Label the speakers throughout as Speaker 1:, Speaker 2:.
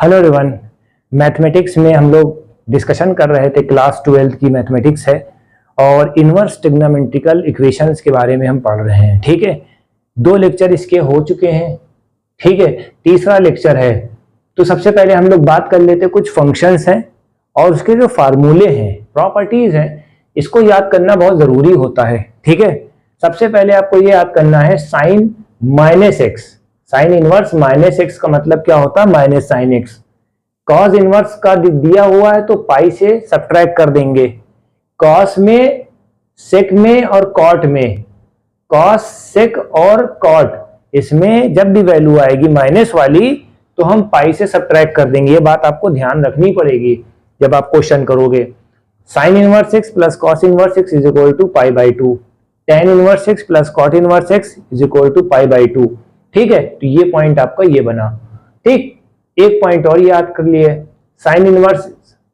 Speaker 1: Hello everyone. Mathematics में हम लोग डिस्कशन कर रहे थे, क्लास 12 की मैथमेटिक्स है और इनवर्स ट्रिग्नोमेट्रिकल इक्वेशंस के बारे में हम पढ़ रहे हैं। ठीक है, 2 लेक्चर इसके हो चुके हैं। ठीक है, तीसरा लेक्चर है। तो सबसे पहले हम लोग बात कर लेते कुछ फंक्शंस हैं और उसके जो फार्मूले हैं, प्रॉपर्टीज हैं, इसको याद करना बहुत जरूरी होता है। ठीक है, सबसे पहले आपको ये याद करना है sine minus X. Sine inverse minus X का मतलब क्या होता है? Minus sine X. Cos inverse का दिया हुआ है तो पाई से सब्ट्रैक्ट कर देंगे। कॉस में, सेक में और कॉट में, कॉस, सेक और कॉट, इसमें जब भी वैल्यू आएगी माइनस वाली तो हम पाई से सब्ट्रैक्ट कर देंगे। ये बात आपको ध्यान रखनी पड़ेगी जब आप क्वेश्चन करोगे। Sine inverse X plus cos inverse X is equal to pi by 2। Tan inverse X plus cot inverse X is equal to pi by 2। ठीक है, तो ये पॉइंट आपका ये बना। ठीक, एक पॉइंट और याद कर लिए, साइन इनवर्स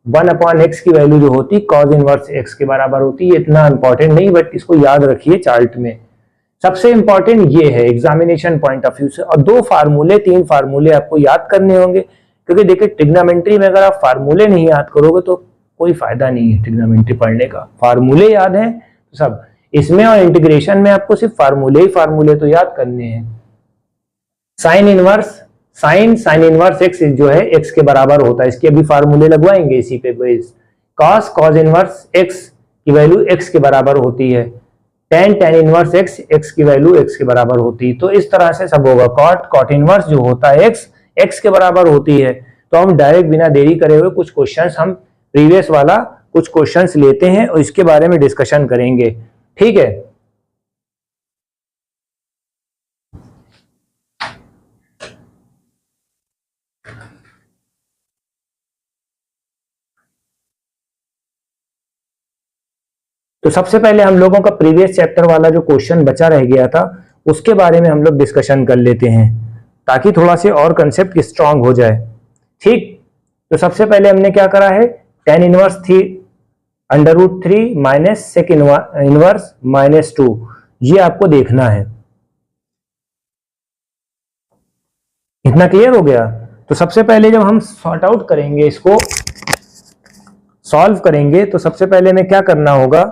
Speaker 1: 1 अपॉन एक्स की वैल्यू जो होती कॉस इनवर्स एक्स के बराबर होती है। इतना इंपॉर्टेंट नहीं, बट इसको याद रखिए चार्ट में। सबसे इंपॉर्टेंट ये है एग्जामिनेशन पॉइंट ऑफ व्यू से। और 3 फार्मूले आपको याद करने होंगे, क्योंकि देखिए ट्रिग्नोमेट्री में अगर आप फार्मूले नहीं याद करोगे तो कोई फायदा नहीं है ट्रिग्नोमेट्री पढ़ने का। फार्मूले याद है तो सब इसमें, और इंटीग्रेशन में आपको सिर्फ फार्मूले तो याद करने हैं। Sine inverse, sign inverse x जो है एक्स के बराबर होता है, इसके अभी फार्मूले लगवाएंगे इसी पे बेस। कॉस इनवर्स एक्स की वैल्यू एक्स के बराबर होती है। टेन इनवर्स एक्स की वैल्यू एक्स के बराबर होती है। तो इस तरह से सब होगा। कॉट इनवर्स जो होता है एक्स के बराबर होती है। तो हम डायरेक्ट बिना देरी करे हुए कुछ क्वेश्चंस, हम प्रीवियस वाला कुछ क्वेश्चंस लेते हैं और इसके बारे में डिस्कशन करेंगे। ठीक है, तो सबसे पहले हम लोगों का प्रीवियस चैप्टर वाला जो क्वेश्चन बचा रह गया था उसके बारे में हम लोग डिस्कशन कर लेते हैं, ताकि थोड़ा से और कंसेप्ट स्ट्रांग हो जाए। ठीक, तो सबसे पहले हमने क्या करा है, टेन इनवर्स थी under root 3 minus sec inverse minus 2, ये आपको देखना है। इतना क्लियर हो गया? तो सबसे पहले जब हम सॉर्ट आउट करेंगे, इसको सॉल्व करेंगे, तो सबसे पहले में क्या करना होगा,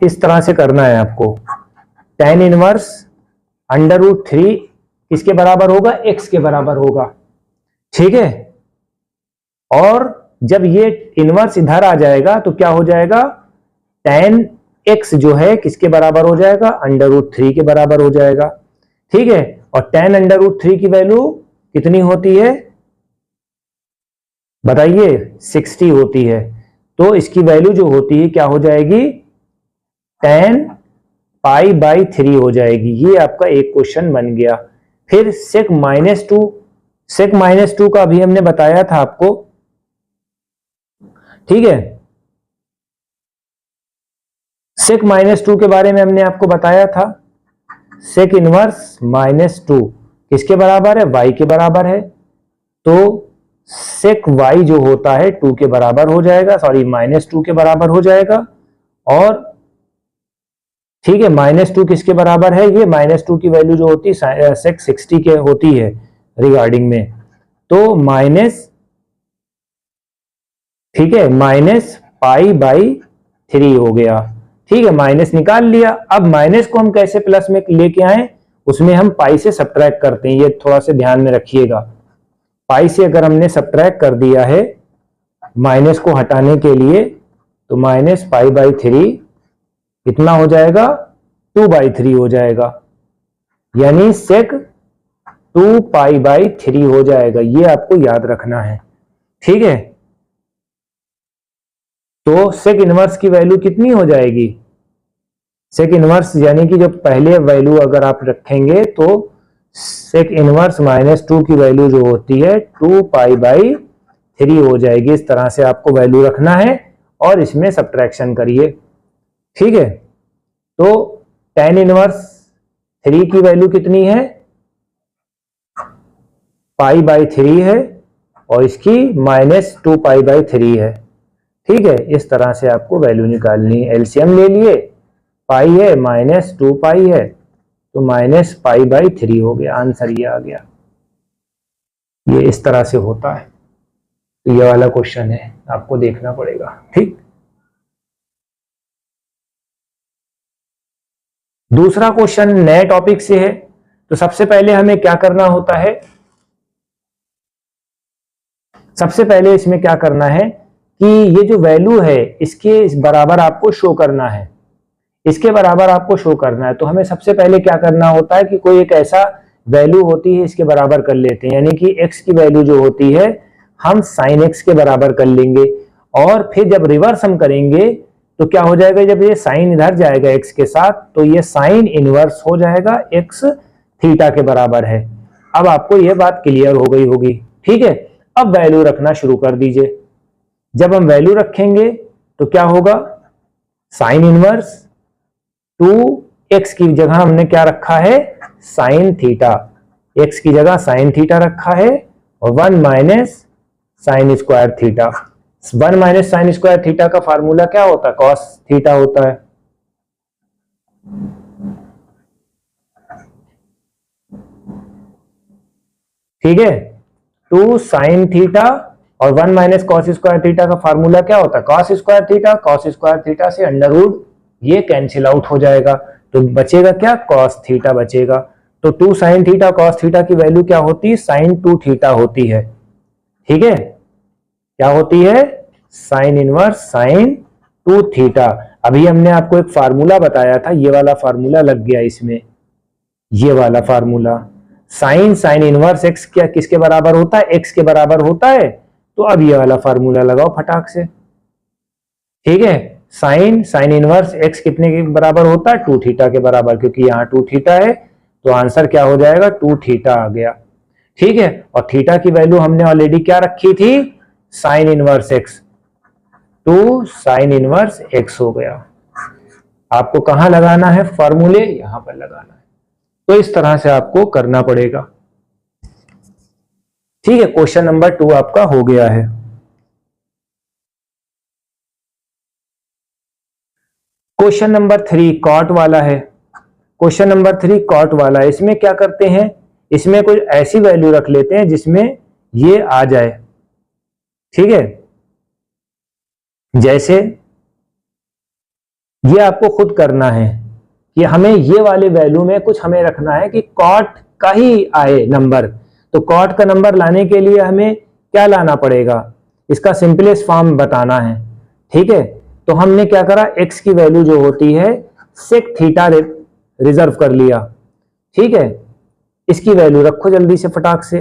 Speaker 1: इस तरह से करना है आपको। टेन इनवर्स अंडर रूट 3 किसके बराबर होगा? एक्स के बराबर होगा। ठीक है, और जब ये इनवर्स इधर आ जाएगा तो क्या हो जाएगा, टेन एक्स जो है किसके बराबर हो जाएगा? अंडर रूट 3 के बराबर हो जाएगा। ठीक है, और टेन अंडर रूट 3 की वैल्यू कितनी होती है बताइए? 60 होती है। तो इसकी वैल्यू जो होती है क्या हो जाएगी? 10 पाई बाई 3 हो जाएगी। ये आपका एक क्वेश्चन बन गया। फिर सेक माइनस 2 का अभी हमने बताया था आपको। ठीक है, सेक माइनस 2 के बारे में हमने आपको बताया था। सेक इनवर्स माइनस 2 किसके बराबर है? y के बराबर है। तो सेक y जो होता है 2 के बराबर हो जाएगा, सॉरी माइनस 2 के बराबर हो जाएगा। और ठीक है, माइनस 2 किसके बराबर है? ये माइनस 2 की वैल्यू जो होती है सेक 60 के होती है रिगार्डिंग में। तो माइनस, ठीक है, माइनस पाई बाई 3 हो गया। ठीक है, माइनस निकाल लिया। अब माइनस को हम कैसे प्लस में लेके आए, उसमें हम पाई से सब्ट्रैक्ट करते हैं। ये थोड़ा सा ध्यान में रखिएगा। पाई से अगर हमने सब्ट्रैक्ट कर दिया है माइनस को हटाने के लिए, तो माइनस पाई बाई 3 कितना हो जाएगा? 2 बाई 3 हो जाएगा, यानी सेक 2 पाई बाई 3 हो जाएगा। ये आपको याद रखना है। ठीक है, तो सेक इनवर्स की वैल्यू कितनी हो जाएगी? सेक इनवर्स यानी कि जो पहले वैल्यू अगर आप रखेंगे तो सेक इनवर्स माइनस 2 की वैल्यू जो होती है 2 पाई बाई 3 हो जाएगी। इस तरह से आपको वैल्यू रखना है और इसमें सब्ट्रैक्शन करिए। ठीक है, तो टेन इनवर्स 3 की वैल्यू कितनी है? पाई बाई 3 है, और इसकी -2π/3 है। ठीक है, इस तरह से आपको वैल्यू निकालनी है। एलसीएम ले लिए, पाई है -2π है तो -π/3 हो गया, आंसर ये आ गया। ये इस तरह से होता है। तो ये वाला क्वेश्चन है, आपको देखना पड़ेगा। ठीक, दूसरा क्वेश्चन नए टॉपिक से है। तो सबसे पहले हमें क्या करना होता है, सबसे पहले इसमें क्या करना है कि ये जो वैल्यू है इसके बराबर आपको शो करना है, इसके बराबर आपको शो करना है। तो हमें सबसे पहले क्या करना होता है कि कोई एक ऐसा वैल्यू होती है इसके बराबर कर लेते हैं, यानी कि x की वैल्यू जो होती है हम sin x के बराबर कर लेंगे। और फिर जब रिवर्स हम करेंगे तो क्या हो जाएगा, जब ये साइन इधर जाएगा x के साथ तो ये साइन इनवर्स हो जाएगा x थीटा के बराबर है। अब आपको ये बात क्लियर हो गई होगी। ठीक है, अब वैल्यू रखना शुरू कर दीजिए। जब हम वैल्यू रखेंगे तो क्या होगा, साइन इनवर्स 2x की जगह हमने क्या रखा है, साइन थीटा, x की जगह साइन थीटा रखा है, और 1 minus sine square theta. 1 minus sine square theta का फार्मूला क्या होता है, कॉस थीटा होता है। ठीक है, 2 साइन थीटा और 1 माइनस कॉस स्क्वायर थीटा का फार्मूला क्या होता है, cos square theta. Cos square theta से अंडर रूट ये कैंसिल आउट हो जाएगा, तो बचेगा क्या, कॉस थीटा बचेगा। तो 2 साइन थीटा कॉस थीटा की वैल्यू क्या होती है, साइन 2 थीटा होती है। ठीक है, क्या होती है, साइन इनवर्स साइन 2 थीटा। अभी हमने आपको एक फार्मूला बताया था, ये वाला फार्मूला लग गया इसमें, ये वाला formula. Sine sine inverse X क्या किसके बराबर होता है, एक्स के बराबर होता है। तो अब ये वाला फार्मूला लगाओ फटाक से। ठीक है, साइन साइन इनवर्स एक्स कितने के बराबर होता है, 2 थीटा के बराबर, क्योंकि यहाँ 2 थीटा है तो आंसर क्या हो जाएगा, 2 थीटा आ गया। ठीक है, और थीटा की वैल्यू हमने ऑलरेडी क्या रखी थी, sign inverse x, 2 sign inverse x हो गया। आपको कहां लगाना है फॉर्मूले, यहां पर लगाना है। तो इस तरह से आपको करना पड़ेगा। ठीक है, क्वेश्चन नंबर 2 आपका हो गया है। क्वेश्चन नंबर 3 कॉट वाला है। क्वेश्चन नंबर 3 कॉट वाला है। इसमें क्या करते हैं, इसमें कोई ऐसी वैल्यू रख लेते हैं जिसमें ये आ जाए। ठीक है, जैसे ये आपको खुद करना है कि हमें ये वाले वैल्यू में कुछ हमें रखना है कि कॉट का ही आए नंबर। तो कॉट का नंबर लाने के लिए हमें क्या लाना पड़ेगा, इसका सिंपलेस्ट फॉर्म बताना है। ठीक है, तो हमने क्या करा, x की वैल्यू जो होती है सेक थीटा रिजर्व कर लिया। ठीक है, इसकी वैल्यू रखो जल्दी से फटाक से,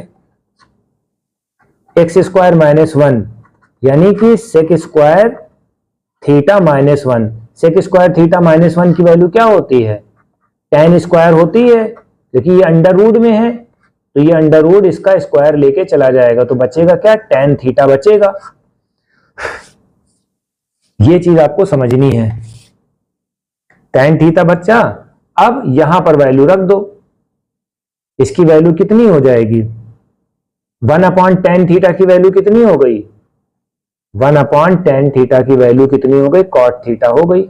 Speaker 1: एक्स स्क्वायर माइनस 1 यानी कि sec square theta minus 1। Sec square theta minus 1 की वैल्यू क्या होती है, tan स्क्वायर होती है, क्योंकि ये अंडर रूट में है तो ये अंडर रूट इसका स्क्वायर लेके चला जाएगा, तो बचेगा क्या, tan थीटा बचेगा। ये चीज आपको समझनी है, tan थीटा बच्चा। अब यहां पर वैल्यू रख दो, इसकी वैल्यू कितनी हो जाएगी, 1/tan थीटा की वैल्यू कितनी हो गई, 1/tan थीटा की वैल्यू कितनी हो गई, cot थीटा हो गई,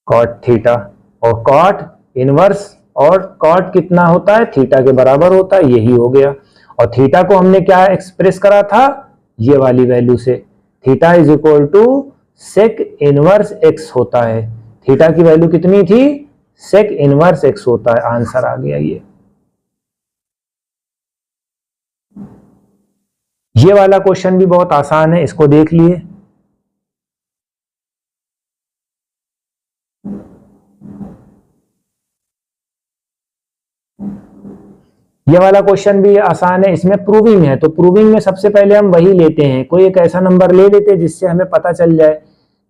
Speaker 1: cot थीटा। और cot इनवर्स और cot कितना होता है, थीटा के बराबर होता है, यही हो गया। और थीटा को हमने क्या एक्सप्रेस करा था, ये वाली वैल्यू से, theta is equal to sec inverse X होता है। थीटा की वैल्यू कितनी थी, सेक इनवर्स एक्स होता है, आंसर आ गया ये वाला क्वेश्चन भी बहुत आसान है, इसको देख लिए। ये वाला क्वेश्चन भी आसान है, इसमें प्रूविंग है। तो प्रूविंग में सबसे पहले हम वही लेते हैं, कोई एक ऐसा नंबर ले लेते हैं जिससे हमें पता चल जाए।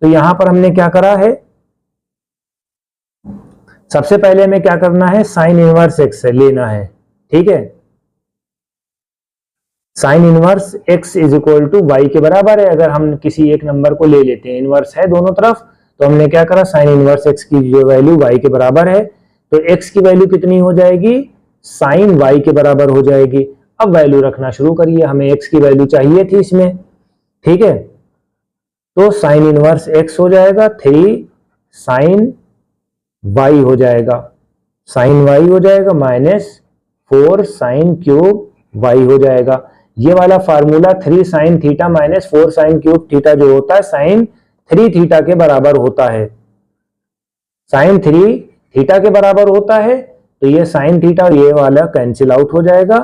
Speaker 1: तो यहां पर हमने क्या करा है, सबसे पहले हमें क्या करना है, साइन इनवर्स एक्स लेना है। ठीक है, sine inverse X is equal to Y के बराबर है। अगर हम किसी एक नंबर को ले लेते हैं, इनवर्स है दोनों तरफ, तो हमने क्या करा, साइन इनवर्स एक्स की जो वैल्यू वाई के बराबर है, तो एक्स की वैल्यू कितनी हो जाएगी, साइन वाई के बराबर हो जाएगी। अब वैल्यू रखना शुरू करिए, हमें x की वैल्यू चाहिए थी इसमें, ठीक है। तो साइन इनवर्स x हो जाएगा 3 साइन y हो जाएगा, साइन y हो जाएगा -4 साइन क्यूब y हो जाएगा। ये वाला formula 3 sine theta -4 sine cube theta जो होता है साइन 3 थीटा के बराबर होता है, साइन 3 थीटा के बराबर होता है। तो ये साइन थीटा और ये वाला कैंसिल आउट हो जाएगा,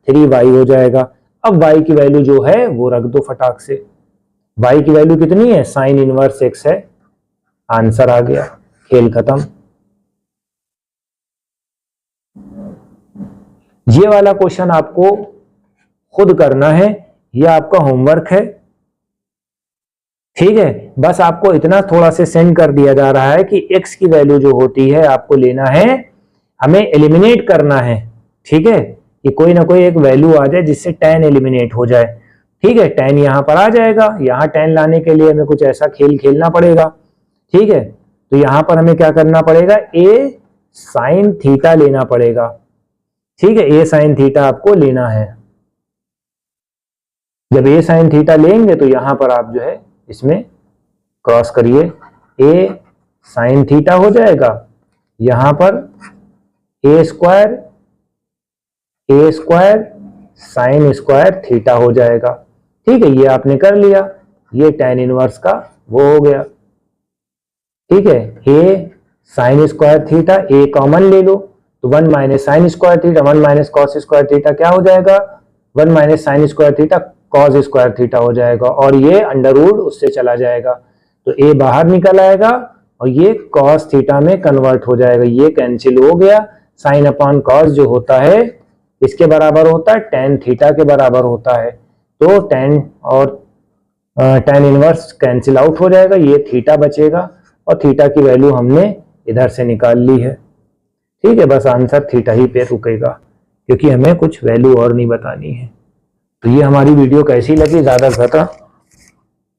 Speaker 1: 3y हो जाएगा। अब y की वैल्यू जो है वो रख दो फटाक से, y की वैल्यू कितनी है, साइन इनवर्स x है, आंसर आ गया, खेल खत्म। ये वाला क्वेश्चन आपको खुद करना है, ये आपका होमवर्क है, ठीक है। बस आपको इतना थोड़ा से सेंड कर दिया जा रहा है कि x की वैल्यू जो होती है आपको लेना है, हमें एलिमिनेट करना है, ठीक है। कि कोई ना कोई एक वैल्यू आ जाए जिससे tan एलिमिनेट हो जाए, ठीक है। tan यहां पर आ जाएगा, यहां tan लाने के लिए हमें कुछ ऐसा खेल खेलना पड़ेगा, ठीक है। तो यहां पर हमें क्या करना पड़ेगा, a साइन थीटा लेना पड़ेगा, ठीक है। a साइन थीटा आपको लेना है। जब a साइन थीटा लेंगे तो यहां पर आप जो है इसमें क्रॉस करिए, a साइन थीटा हो जाएगा, यहां पर a square sine square theta हो जाएगा, ठीक है। ये आपने कर लिया, ये tan इनवर्स का वो हो गया, ठीक है। a sine square theta, a common ले लो तो 1 minus sine square theta, 1 minus cos square theta क्या हो जाएगा, 1 minus sine square theta cos square theta हो जाएगा, और ये अंडर रूट उससे चला जाएगा तो a बाहर निकल आएगा और ये कॉस थीटा में कन्वर्ट हो जाएगा, ये कैंसिल हो गया। साइन अपॉन कॉस जो होता है इसके बराबर होता है टेन थीटा के बराबर होता है, तो टेन और टेन इनवर्स कैंसिल आउट हो जाएगा, ये थीटा बचेगा और थीटा की वैल्यू हमने इधर से निकाल ली है, ठीक है। बस आंसर थीटा ही पे रुकेगा क्योंकि हमें कुछ वैल्यू और नहीं बतानी है। तो ये हमारी वीडियो कैसी लगी ज़्यादा से ज़्यादा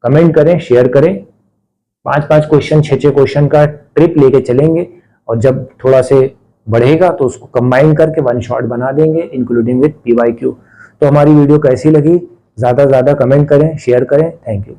Speaker 1: कमेंट करें, शेयर करें। 5-5 क्वेश्चन 6-6 क्वेश्चन का ट्रिप लेके चलेंगे और जब थोड़ा से बढ़ेगा तो उसको कंबाइन करके वन शॉट बना देंगे इंक्लूडिंग विद PYQ। तो हमारी वीडियो कैसी लगी ज़्यादा से ज़्यादा कमेंट करें, शेयर करें। Thank you.